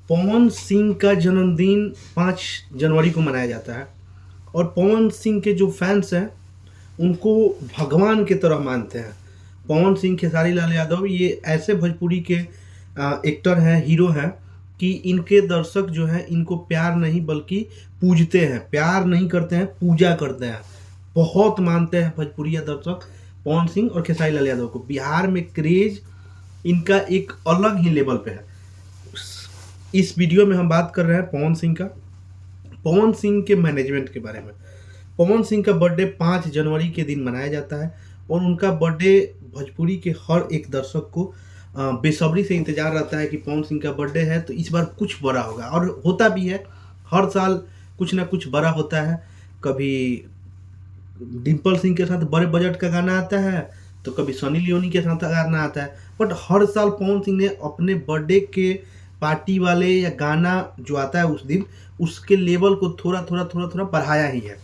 पवन सिंह का जन्मदिन 5 जनवरी को मनाया जाता है और पवन सिंह के जो फैंस हैं उनको भगवान की तरह मानते हैं। पवन सिंह, खेसारी लाल यादव ये ऐसे भोजपुरी के एक्टर हैं, हीरो हैं कि इनके दर्शक जो हैं इनको प्यार नहीं बल्कि पूजते हैं। प्यार नहीं करते हैं, पूजा करते हैं। बहुत मानते हैं भोजपुरिया दर्शक पवन सिंह और खेसारी लाल यादव को। बिहार में क्रेज इनका एक अलग ही लेवल पे है। इस वीडियो में हम बात कर रहे हैं पवन सिंह का, पवन सिंह के मैनेजमेंट के बारे में। पवन सिंह का बर्थडे 5 जनवरी के दिन मनाया जाता है और उनका बर्थडे भोजपुरी के हर एक दर्शक को बेसब्री से इंतजार रहता है कि पवन सिंह का बर्थडे है तो इस बार कुछ बड़ा होगा, और होता भी है। हर साल कुछ ना कुछ बड़ा होता है। कभी डिम्पल सिंह के साथ बड़े बजट का गाना आता है तो कभी सनी लियोनी के साथ गाना आता है, बट हर साल पवन सिंह ने अपने बर्थडे के पार्टी वाले या गाना जो आता है उस दिन उसके लेवल को थोड़ा बढ़ाया ही है।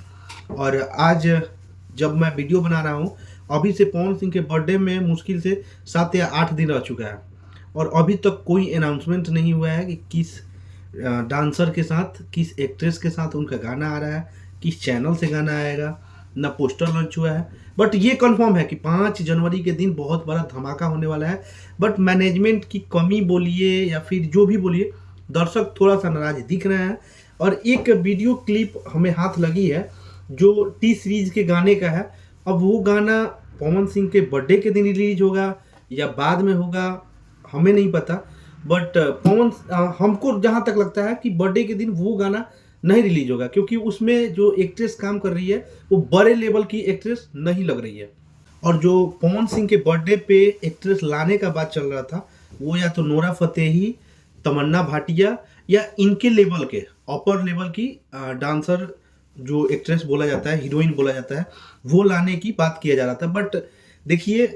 और आज जब मैं वीडियो बना रहा हूँ, अभी से पवन सिंह के बर्थडे में मुश्किल से 7 या 8 दिन रह चुका है और अभी तक कोई अनाउंसमेंट नहीं हुआ है कि किस डांसर के साथ, किस एक्ट्रेस के साथ उनका गाना आ रहा है, किस चैनल से गाना आएगा, ना पोस्टर लॉन्च हुआ है। बट ये कंफर्म है कि 5 जनवरी के दिन बहुत बड़ा धमाका होने वाला है। बट मैनेजमेंट की कमी बोलिए या फिर जो भी बोलिए, दर्शक थोड़ा सा नाराज दिख रहे हैं। और एक वीडियो क्लिप हमें हाथ लगी है जो टी सीरीज के गाने का है। अब वो गाना पवन सिंह के बर्थडे के दिन रिलीज होगा या बाद में होगा, हमें नहीं पता। बट हमको जहाँ तक लगता है कि बर्थडे के दिन वो गाना नहीं रिलीज होगा, क्योंकि उसमें जो एक्ट्रेस काम कर रही है वो बड़े लेवल की एक्ट्रेस नहीं लग रही है। और जो पवन सिंह के बर्थडे पे एक्ट्रेस लाने का बात चल रहा था वो या तो नोरा फतेही, तमन्ना भाटिया या इनके लेवल के अपर लेवल की डांसर जो एक्ट्रेस बोला जाता है, हीरोइन बोला जाता है, वो लाने की बात किया जा रहा था। बट देखिए,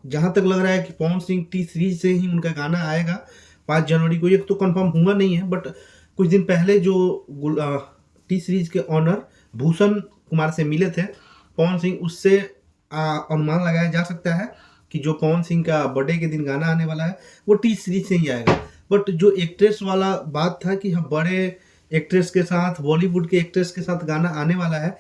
जहाँ तक लग रहा है कि पवन सिंह टी सीरीज से ही उनका गाना आएगा 5 जनवरी को। ये तो कंफर्म हुआ नहीं है, बट कुछ दिन पहले जो टी सीरीज के ऑनर भूषण कुमार से मिले थे पवन सिंह, उससे अनुमान लगाया जा सकता है कि जो पवन सिंह का बर्थडे के दिन गाना आने वाला है वो टी सीरीज से ही आएगा। बट जो एक्ट्रेस वाला बात था कि हम बड़े एक्ट्रेस के साथ, बॉलीवुड के एक्ट्रेस के साथ गाना आने वाला है,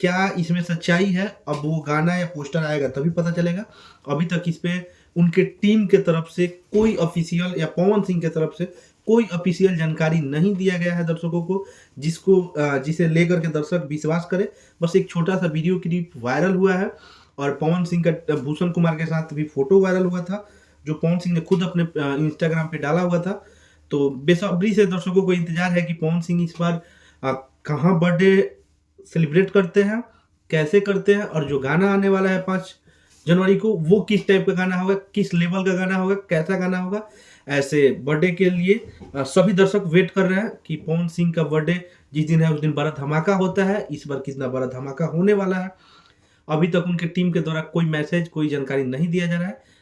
क्या इसमें सच्चाई है? अब वो गाना या पोस्टर आएगा तभी पता चलेगा। अभी तक इस पे उनके टीम के तरफ से कोई ऑफिशियल या पवन सिंह के तरफ से कोई ऑफिशियल जानकारी नहीं दिया गया है दर्शकों को, जिसे लेकर के दर्शक विश्वास करे। बस एक छोटा सा वीडियो क्लिप वायरल हुआ है और पवन सिंह का भूषण कुमार के साथ भी फोटो वायरल हुआ था जो पवन सिंह ने खुद अपने इंस्टाग्राम पे डाला हुआ था। तो बेसब्री से दर्शकों को इंतजार है कि पवन सिंह इस बार कहाँ बर्थडे सेलिब्रेट करते हैं, कैसे करते हैं, और जो गाना आने वाला है 5 जनवरी को वो किस टाइप का गाना होगा, किस लेवल का गाना होगा, कैसा गाना होगा। ऐसे बर्थडे के लिए सभी दर्शक वेट कर रहे हैं कि पवन सिंह का बर्थडे जिस दिन है उस दिन बड़ा धमाका होता है। इस बार कितना बड़ा धमाका होने वाला है अभी तक उनके टीम के द्वारा कोई मैसेज, कोई जानकारी नहीं दिया जा रहा है।